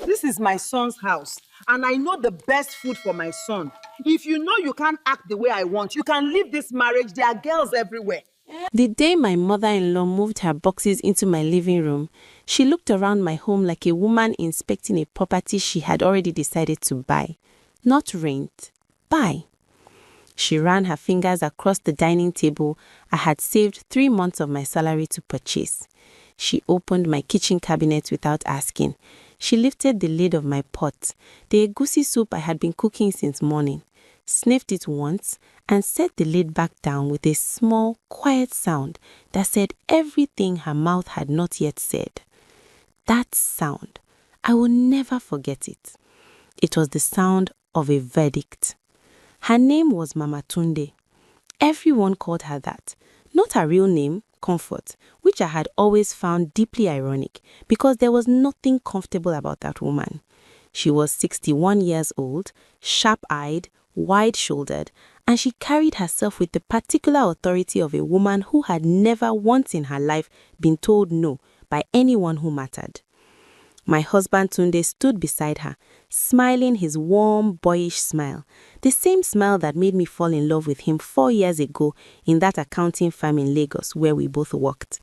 This is my son's house, and I know the best food for my son. If you know you can't act the way I want, you can leave this marriage. There are girls everywhere. The day my mother-in-law moved her boxes into my living room, she looked around my home like a woman inspecting a property she had already decided to buy. Not rent, buy. She ran her fingers across the dining table I had saved 3 months of my salary to purchase. She opened my kitchen cabinet without asking. She lifted the lid of my pot, the egusi soup I had been cooking since morning, sniffed it once, and set the lid back down with a small, quiet sound that said everything her mouth had not yet said. That sound, I will never forget it. It was the sound of a verdict. Her name was Mama Tunde. Everyone called her that. Not her real name, Comfort, which I had always found deeply ironic because there was nothing comfortable about that woman. She was 61 years old, sharp-eyed, wide-shouldered, and she carried herself with the particular authority of a woman who had never once in her life been told no by anyone who mattered. My husband Tunde stood beside her, smiling his warm, boyish smile, the same smile that made me fall in love with him 4 years ago in that accounting firm in Lagos where we both worked.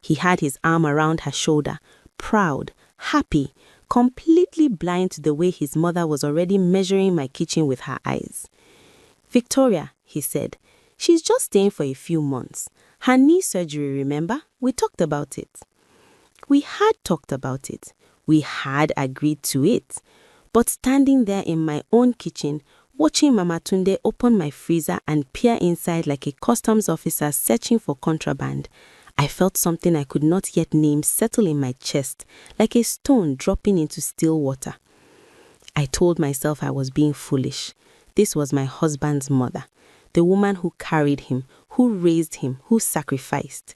He had his arm around her shoulder, proud, happy, completely blind to the way his mother was already measuring my kitchen with her eyes. "Victoria," he said, "she's just staying for a few months. Her knee surgery, remember? We talked about it." We had talked about it. We had agreed to it. But standing there in my own kitchen, watching Mama Tunde open my freezer and peer inside like a customs officer searching for contraband, I felt something I could not yet name settle in my chest, like a stone dropping into still water. I told myself I was being foolish. This was my husband's mother, the woman who carried him, who raised him, who sacrificed.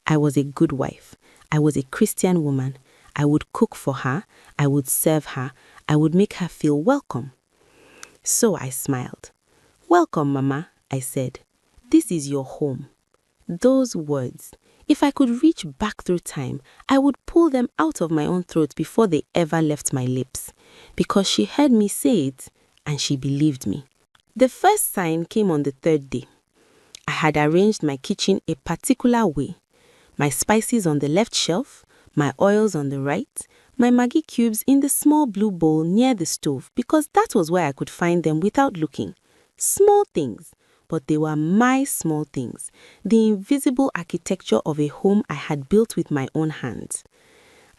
I was a good wife. I was a Christian woman. I would cook for her. I would serve her. I would make her feel welcome. So I smiled. "Welcome, Mama," I said. "This is your home." Those words, if I could reach back through time, I would pull them out of my own throat before they ever left my lips, because she heard me say it and she believed me. The first sign came on the 3rd day. I had arranged my kitchen a particular way. My spices on the left shelf, my oils on the right, my Maggi cubes in the small blue bowl near the stove because that was where I could find them without looking. Small things, but they were my small things, the invisible architecture of a home I had built with my own hands.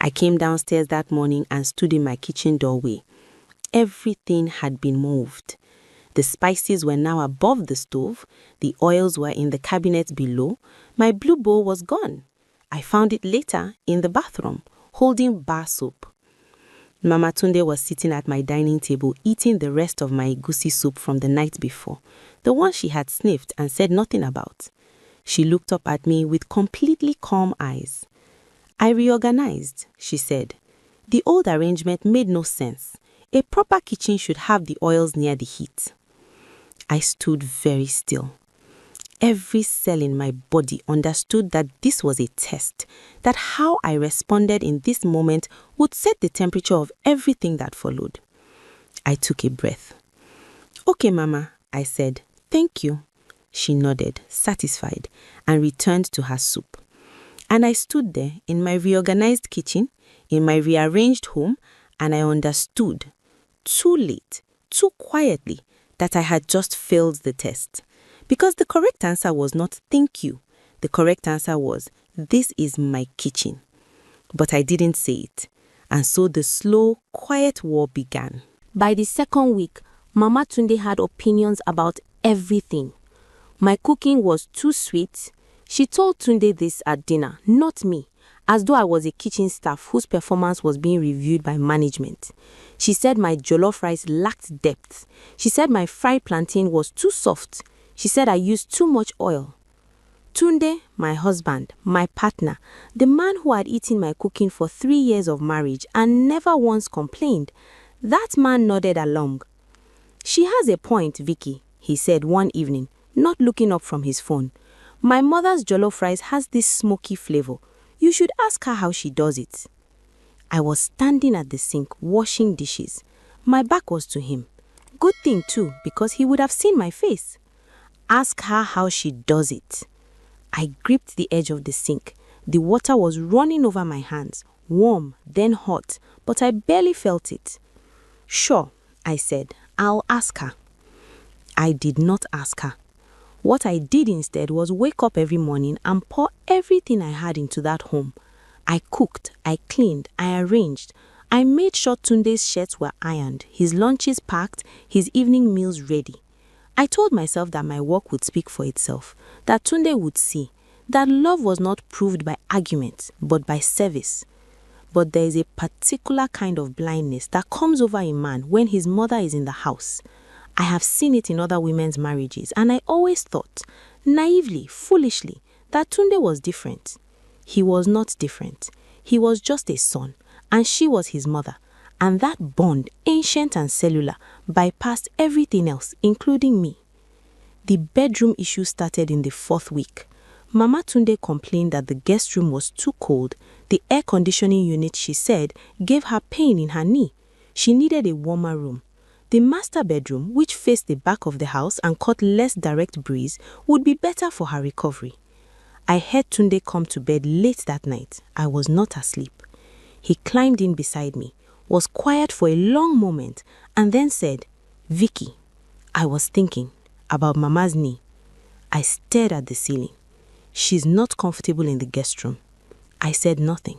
I came downstairs that morning and stood in my kitchen doorway. Everything had been moved. The spices were now above the stove, the oils were in the cabinet below, my blue bowl was gone. I found it later in the bathroom, holding bar soap. Mama Tunde was sitting at my dining table eating the rest of my egusi soup from the night before, the one she had sniffed and said nothing about. She looked up at me with completely calm eyes. "I reorganized," she said. "The old arrangement made no sense. A proper kitchen should have the oils near the heat." I stood very still. Every cell in my body understood that this was a test, that how I responded in this moment would set the temperature of everything that followed. I took a breath. "Okay, Mama," I said. "Thank you." She nodded, satisfied, and returned to her soup. And I stood there in my reorganized kitchen, in my rearranged home, and I understood, too late, too quietly, that I had just failed the test. Because the correct answer was not "thank you." The correct answer was, "this is my kitchen." But I didn't say it. And so the slow, quiet war began. By the 2nd week, Mama Tunde had opinions about everything. My cooking was too sweet. She told Tunde this at dinner, not me, as though I was a kitchen staff whose performance was being reviewed by management. She said my jollof rice lacked depth. She said my fried plantain was too soft. She said I used too much oil. Tunde, my husband, my partner, the man who had eaten my cooking for 3 years of marriage and never once complained, that man nodded along. "She has a point, Vicky," he said one evening, not looking up from his phone. "My mother's jollof rice has this smoky flavor. You should ask her how she does it." I was standing at the sink washing dishes. My back was to him. Good thing too, because he would have seen my face. Ask her how she does it. I gripped the edge of the sink. The water was running over my hands, warm, then hot, but I barely felt it. Sure, I said, I'll ask her. I did not ask her. What I did instead was wake up every morning and pour everything I had into that home. I cooked, I cleaned, I arranged. I made sure Tunde's shirts were ironed, his lunches packed, his evening meals ready. I told myself that my work would speak for itself, that Tunde would see, that love was not proved by arguments, but by service. But there is a particular kind of blindness that comes over a man when his mother is in the house. I have seen it in other women's marriages, and I always thought, naively, foolishly, that Tunde was different. He was not different. He was just a son, and she was his mother. And that bond, ancient and cellular, bypassed everything else, including me. The bedroom issue started in the 4th week. Mama Tunde complained that the guest room was too cold. The air conditioning unit, she said, gave her pain in her knee. She needed a warmer room. The master bedroom, which faced the back of the house and caught less direct breeze, would be better for her recovery. I heard Tunde come to bed late that night. I was not asleep. He climbed in beside me, was quiet for a long moment, and then said, Vicky, I was thinking about Mama's knee. I stared at the ceiling. She's not comfortable in the guest room. I said nothing.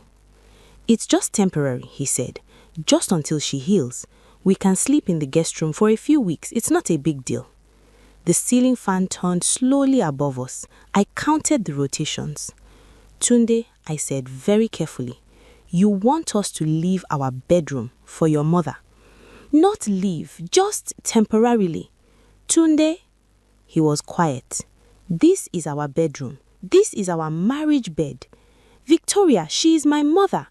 It's just temporary, he said, just until she heals. We can sleep in the guest room for a few weeks. It's not a big deal. The ceiling fan turned slowly above us. I counted the rotations. Tunde, I said very carefully, you want us to leave our bedroom for your mother. Not leave, just temporarily. Tunde, he was quiet. This is our bedroom. This is our marriage bed. Victoria, she is my mother,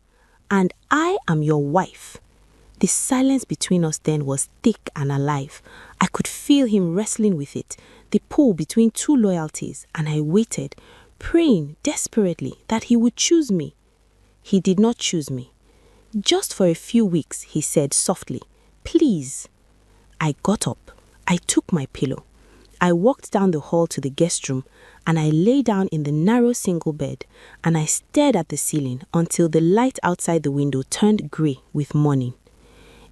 and I am your wife. The silence between us then was thick and alive. I could feel him wrestling with it, the pull between two loyalties, and I waited, praying desperately that he would choose me. He did not choose me. Just for a few weeks, he said softly, please. I got up. I took my pillow. I walked down the hall to the guest room, and I lay down in the narrow single bed, and I stared at the ceiling until the light outside the window turned grey with morning.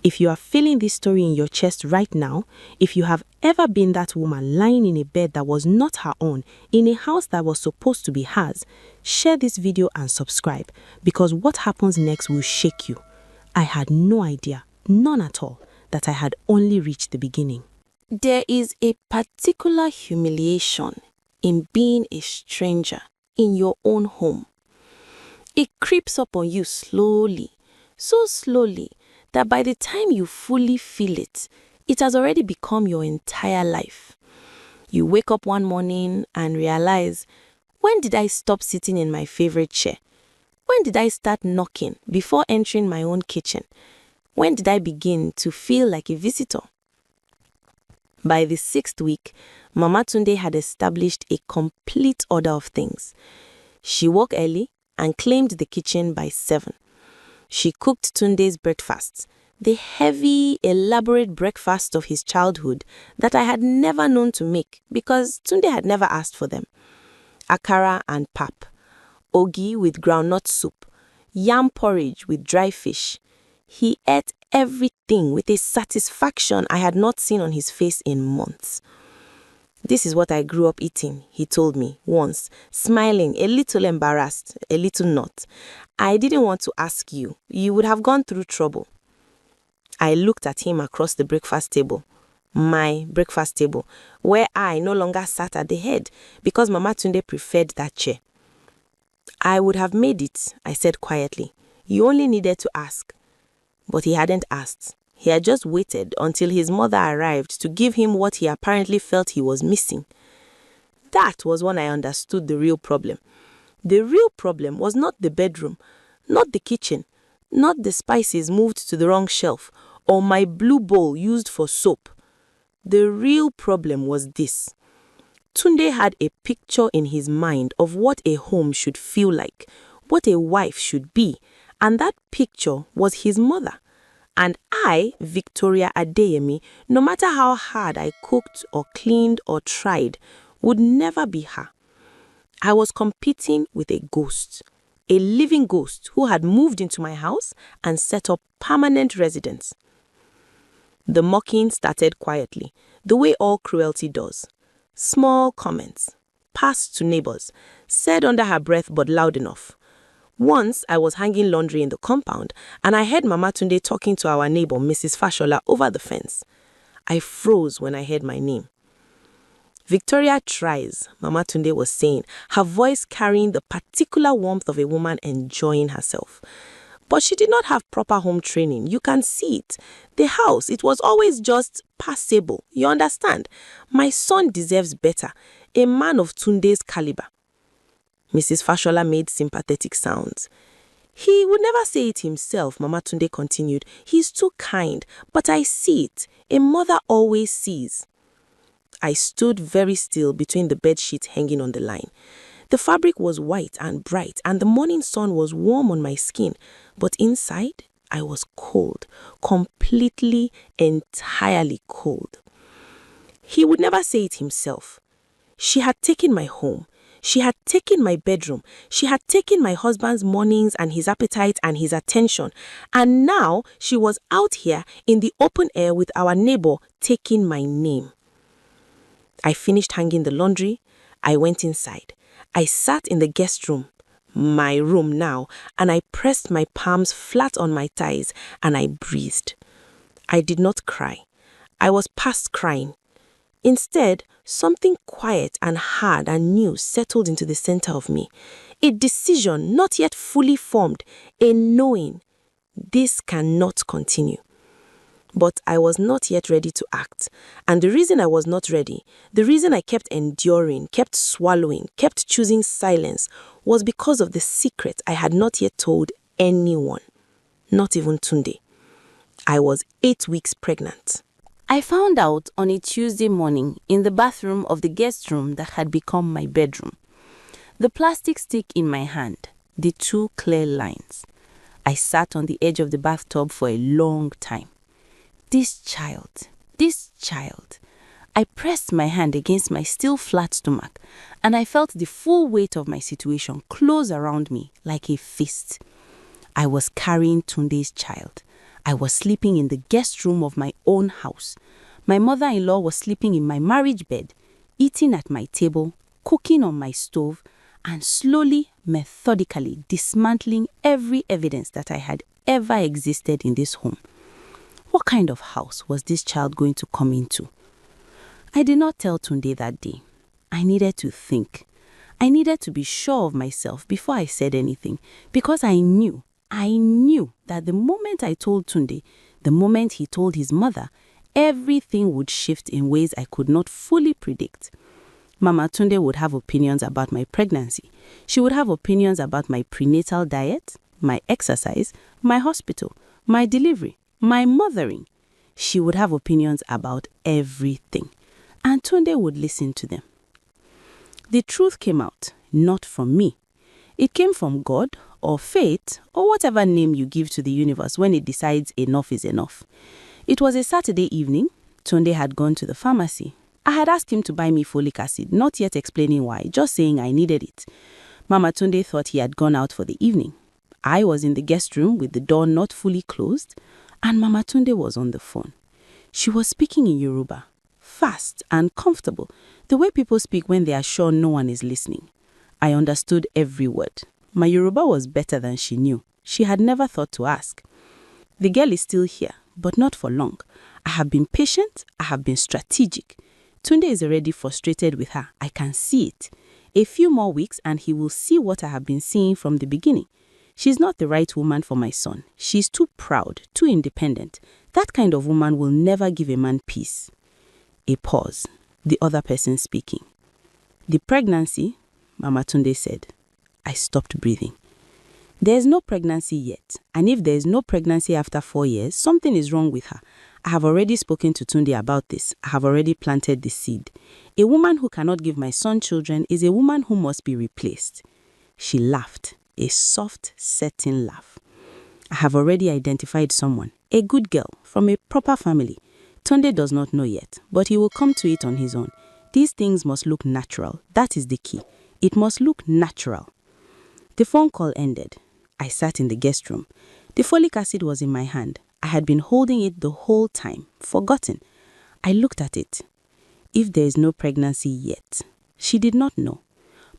If you are feeling this story in your chest right now, if you have ever been that woman lying in a bed that was not her own, in a house that was supposed to be hers, share this video and subscribe, because what happens next will shake you. I had no idea, none at all, that I had only reached the beginning. There is a particular humiliation in being a stranger in your own home. It creeps up on you slowly, so slowly, that by the time you fully feel it, it has already become your entire life. You wake up one morning and realize, when did I stop sitting in my favorite chair? When did I start knocking before entering my own kitchen? When did I begin to feel like a visitor? By the 6th week, Mama Tunde had established a complete order of things. She woke early and claimed the kitchen by 7. She cooked Tunde's breakfasts, the heavy, elaborate breakfast of his childhood that I had never known to make because Tunde had never asked for them. Akara and pap, ogi with groundnut soup, yam porridge with dry fish. He ate everything with a satisfaction I had not seen on his face in months. This is what I grew up eating, he told me once, smiling, a little embarrassed, a little not. I didn't want to ask you. You would have gone through trouble. I looked at him across the breakfast table, my breakfast table, where I no longer sat at the head because Mama Tunde preferred that chair. I would have made it, I said quietly. You only needed to ask. But he hadn't asked. He had just waited until his mother arrived to give him what he apparently felt he was missing. That was when I understood the real problem. The real problem was not the bedroom, not the kitchen, not the spices moved to the wrong shelf, or my blue bowl used for soap. The real problem was this. Tunde had a picture in his mind of what a home should feel like, what a wife should be, And that picture was his mother. And I, Victoria Adeyemi, no matter how hard I cooked or cleaned or tried, would never be her. I was competing with a ghost, a living ghost who had moved into my house and set up permanent residence. The mocking started quietly, the way all cruelty does. Small comments, passed to neighbors, said under her breath but loud enough. Once, I was hanging laundry in the compound and I heard Mama Tunde talking to our neighbor, Mrs. Fashola, over the fence. I froze when I heard my name. Victoria tries, Mama Tunde was saying, her voice carrying the particular warmth of a woman enjoying herself. But she did not have proper home training. You can see it. The house, it was always just passable. You understand? My son deserves better. A man of Tunde's caliber. Mrs. Fashola made sympathetic sounds. He would never say it himself, Mama Tunde continued. He's too kind, but I see it. A mother always sees. I stood very still between the bed sheets hanging on the line. The fabric was white and bright, and the morning sun was warm on my skin. But inside, I was cold, completely, entirely cold. He would never say it himself. She had taken my home. She had taken my bedroom. She had taken my husband's mornings and his appetite and his attention. And now she was out here in the open air with our neighbor taking my name. I finished hanging the laundry. I went inside. I sat in the guest room, my room now, and I pressed my palms flat on my thighs and I breathed. I did not cry. I was past crying. Instead, something quiet and hard and new settled into the center of me. A decision not yet fully formed, a knowing. This cannot continue. But I was not yet ready to act. And the reason I was not ready, the reason I kept enduring, kept swallowing, kept choosing silence, was because of the secret I had not yet told anyone, not even Tunde. I was 8 weeks pregnant. I found out on a Tuesday morning in the bathroom of the guest room that had become my bedroom. The plastic stick in my hand, the 2 clear lines. I sat on the edge of the bathtub for a long time. This child. I pressed my hand against my still flat stomach and I felt the full weight of my situation close around me like a fist. I was carrying Tunde's child. I was sleeping in the guest room of my own house. My mother-in-law was sleeping in my marriage bed, eating at my table, cooking on my stove, and slowly, methodically dismantling every evidence that I had ever existed in this home. What kind of house was this child going to come into? I did not tell Tunde that day. I needed to think. I needed to be sure of myself before I said anything, because I knew that the moment I told Tunde, the moment he told his mother, everything would shift in ways I could not fully predict. Mama Tunde would have opinions about my pregnancy. She would have opinions about my prenatal diet, my exercise, my hospital, my delivery, my mothering. She would have opinions about everything. And Tunde would listen to them. The truth came out, not from me. It came from God or fate or whatever name you give to the universe when it decides enough is enough. It was a Saturday evening. Tunde had gone to the pharmacy. I had asked him to buy me folic acid, not yet explaining why, just saying I needed it. Mama Tunde thought he had gone out for the evening. I was in the guest room with the door not fully closed, and Mama Tunde was on the phone. She was speaking in Yoruba, fast and comfortable, the way people speak when they are sure no one is listening. I understood every word. My Yoruba was better than she knew. She had never thought to ask. The girl is still here, but not for long. I have been patient. I have been strategic. Tunde is already frustrated with her. I can see it. A few more weeks and he will see what I have been seeing from the beginning. She's not the right woman for my son. She's too proud, too independent. That kind of woman will never give a man peace. A pause. The other person speaking. The pregnancy, Mama Tunde said. I stopped breathing. There is no pregnancy yet. And if there is no pregnancy after 4 years, something is wrong with her. I have already spoken to Tunde about this. I have already planted the seed. A woman who cannot give my son children is a woman who must be replaced. She laughed, a soft, certain laugh. I have already identified someone, a good girl, from a proper family. Tunde does not know yet, but he will come to it on his own. These things must look natural. That is the key. It must look natural. The phone call ended. I sat in the guest room. The folic acid was in my hand. I had been holding it the whole time, forgotten. I looked at it. If there is no pregnancy yet. She did not know.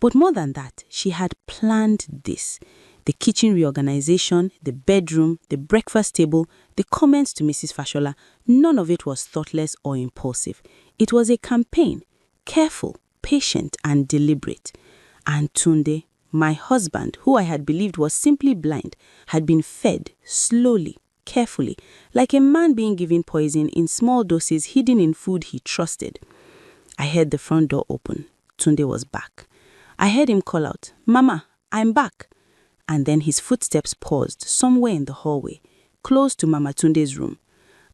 But more than that, she had planned this. The kitchen reorganization, the bedroom, the breakfast table, the comments to Mrs. Fashola, none of it was thoughtless or impulsive. It was a campaign, careful, patient, and deliberate. And Tunde, my husband, who I had believed was simply blind, had been fed slowly, carefully, like a man being given poison in small doses hidden in food he trusted. I heard the front door open. Tunde was back. I heard him call out, "Mama, I'm back." And then his footsteps paused somewhere in the hallway, close to Mama Tunde's room.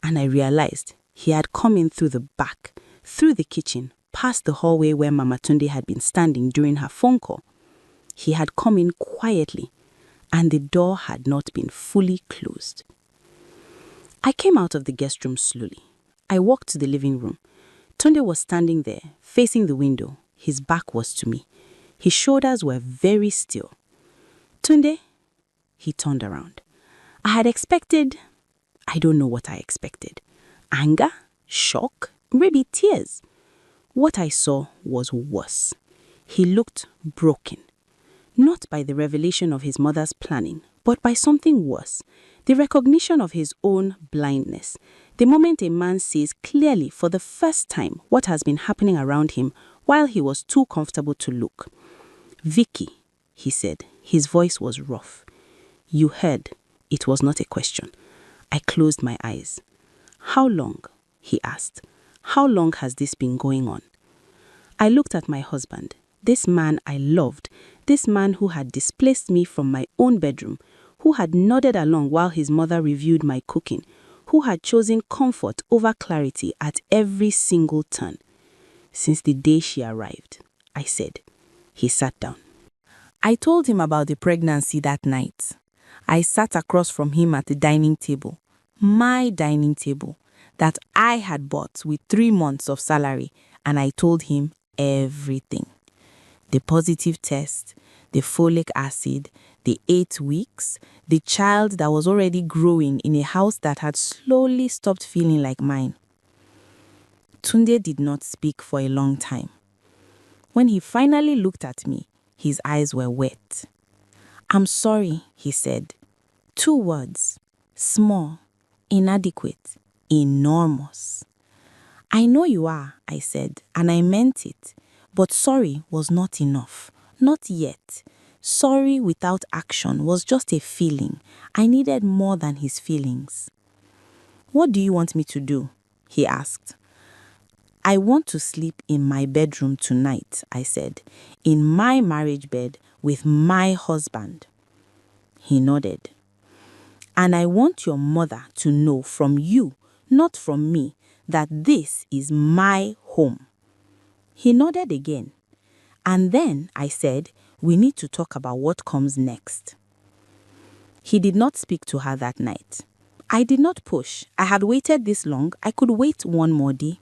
And I realized he had come in through the back, through the kitchen, past the hallway where Mama Tunde had been standing during her phone call. He had come in quietly, and the door had not been fully closed. I came out of the guest room slowly. I walked to the living room. Tunde was standing there, facing the window. His back was to me. His shoulders were very still. "Tunde?" He turned around. I had expected, I don't know what I expected. Anger? Shock? Maybe tears. What I saw was worse. He looked broken. Not by the revelation of his mother's planning, but by something worse. The recognition of his own blindness. The moment a man sees clearly for the first time what has been happening around him while he was too comfortable to look. "Vicky," he said. His voice was rough. "You heard." It was not a question. I closed my eyes. "How long?" he asked. "How long has this been going on?" I looked at my husband, this man I loved, this man who had displaced me from my own bedroom, who had nodded along while his mother reviewed my cooking, who had chosen comfort over clarity at every single turn. "Since the day she arrived," I said. He sat down. I told him about the pregnancy that night. I sat across from him at the dining table, my dining table, that I had bought with 3 months of salary, and I told him everything. The positive test, the folic acid, the 8 weeks, the child that was already growing in a house that had slowly stopped feeling like mine. Tunde did not speak for a long time. When he finally looked at me, his eyes were wet. "I'm sorry," he said. 2 words. Small, inadequate, enormous. "I know you are," I said, and I meant it. But sorry was not enough. Not yet. Sorry without action was just a feeling. I needed more than his feelings. "What do you want me to do?" he asked. "I want to sleep in my bedroom tonight," I said, "in my marriage bed with my husband." He nodded. "And I want your mother to know from you, not from me, that this is my home." He nodded again. "And then," I said, "we need to talk about what comes next." He did not speak to her that night. I did not push. I had waited this long. I could wait one more day.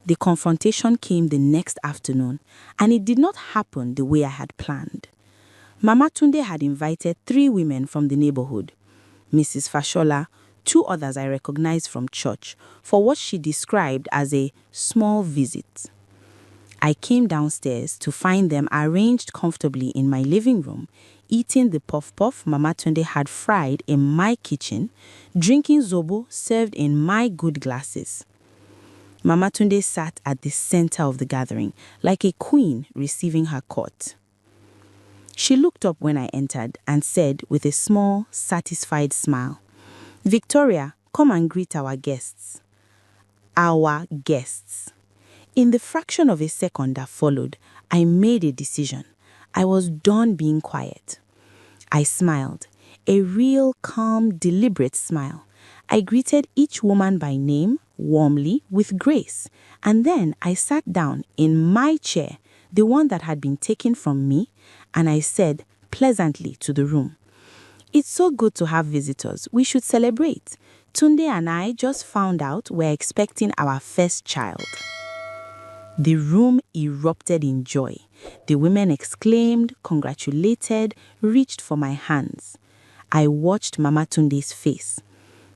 The confrontation came the next afternoon, and it did not happen the way I had planned. Mama Tunde had invited 3 women from the neighborhood. Mrs. Fashola, 2 others I recognized from church, for what she described as a small visit. I came downstairs to find them arranged comfortably in my living room, eating the puff-puff Mama Tunde had fried in my kitchen, drinking zobo served in my good glasses. Mama Tunde sat at the center of the gathering, like a queen receiving her court. She looked up when I entered and said with a small, satisfied smile, "Victoria, come and greet our guests." Our guests. In the fraction of a second that followed, I made a decision. I was done being quiet. I smiled, a real, calm, deliberate smile. I greeted each woman by name, warmly, with grace, and then I sat down in my chair, the one that had been taken from me, and I said pleasantly to the room, It's so good to have visitors. We should celebrate. Tunde and I just found out we're expecting our first child. The room erupted in joy. The women exclaimed, congratulated, reached for my hands. I watched Mama Tunde's face.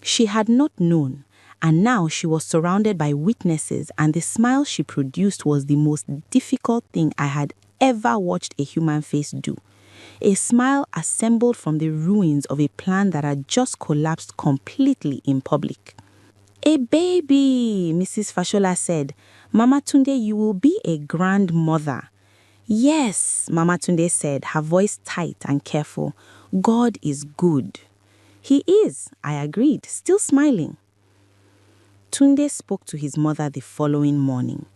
She had not known, and now she was surrounded by witnesses, and the smile she produced was the most difficult thing I had ever watched a human face do. A smile assembled from the ruins of a plan that had just collapsed completely in public. A baby, Mrs. Fashola said. Mama Tunde, you will be a grandmother. Yes, Mama Tunde said, her voice tight and careful. God is good. He is, I agreed, still smiling. Tunde spoke to his mother the following morning.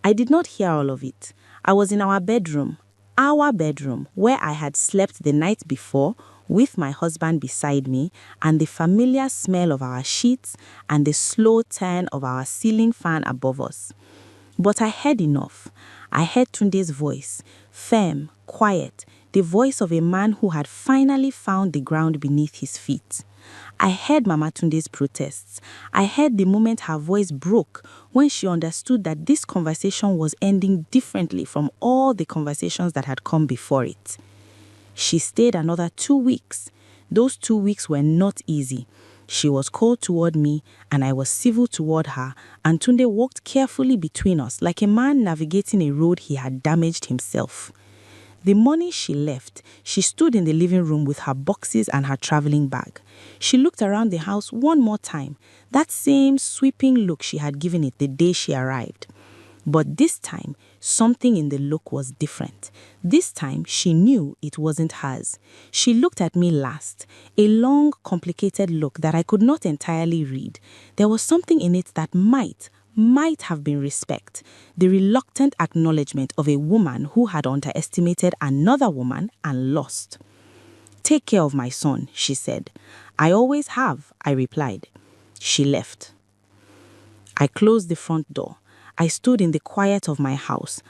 I did not hear all of it. I was in our bedroom, where I had slept the night before, with my husband beside me, and the familiar smell of our sheets and the slow turn of our ceiling fan above us. But I heard enough. I heard Tunde's voice, firm, quiet, the voice of a man who had finally found the ground beneath his feet. I heard Mama Tunde's protests. I heard the moment her voice broke when she understood that this conversation was ending differently from all the conversations that had come before it. She stayed another 2 weeks. Those 2 weeks were not easy. She was cold toward me, and I was civil toward her, and Tunde walked carefully between us like a man navigating a road he had damaged himself. The morning she left, she stood in the living room with her boxes and her traveling bag. She looked around the house one more time, that same sweeping look she had given it the day she arrived. But this time, something in the look was different. This time, she knew it wasn't hers. She looked at me last, a long, complicated look that I could not entirely read. There was something in it that might have been respect, the reluctant acknowledgement of a woman who had underestimated another woman and lost. Take care of my son, she said. I always have, I replied. She left. I closed the front door. I stood in the quiet of my house,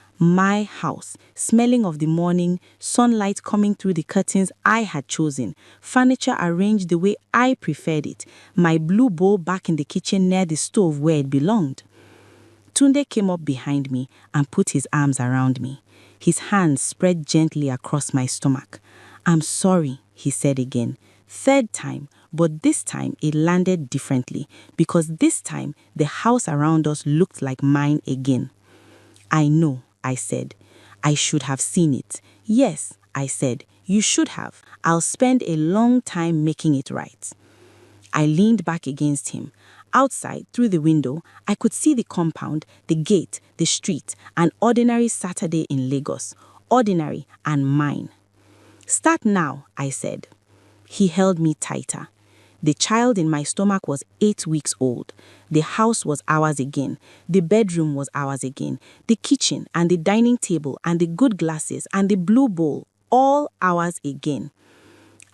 smelling of the morning, sunlight coming through the curtains I had chosen, furniture arranged the way I preferred it, my blue bowl back in the kitchen near the stove where it belonged. Tunde came up behind me and put his arms around me. His hands spread gently across my stomach. I'm sorry, he said again. Third time, but this time it landed differently because this time the house around us looked like mine again. I know, I said. I should have seen it. Yes, I said. You should have. I'll spend a long time making it right. I leaned back against him. Outside, through the window, I could see the compound, the gate, the street, an ordinary Saturday in Lagos. Ordinary and mine. Start now, I said. He held me tighter. The child in my stomach was 8 weeks old. The house was ours again. The bedroom was ours again. The kitchen and the dining table and the good glasses and the blue bowl, all ours again.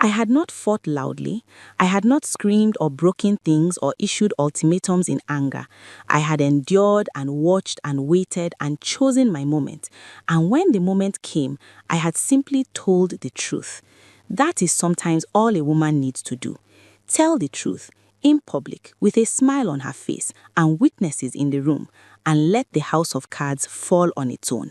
I had not fought loudly. I had not screamed or broken things or issued ultimatums in anger. I had endured and watched and waited and chosen my moment. And when the moment came, I had simply told the truth. That is sometimes all a woman needs to do. Tell the truth in public with a smile on her face and witnesses in the room, and let the house of cards fall on its own.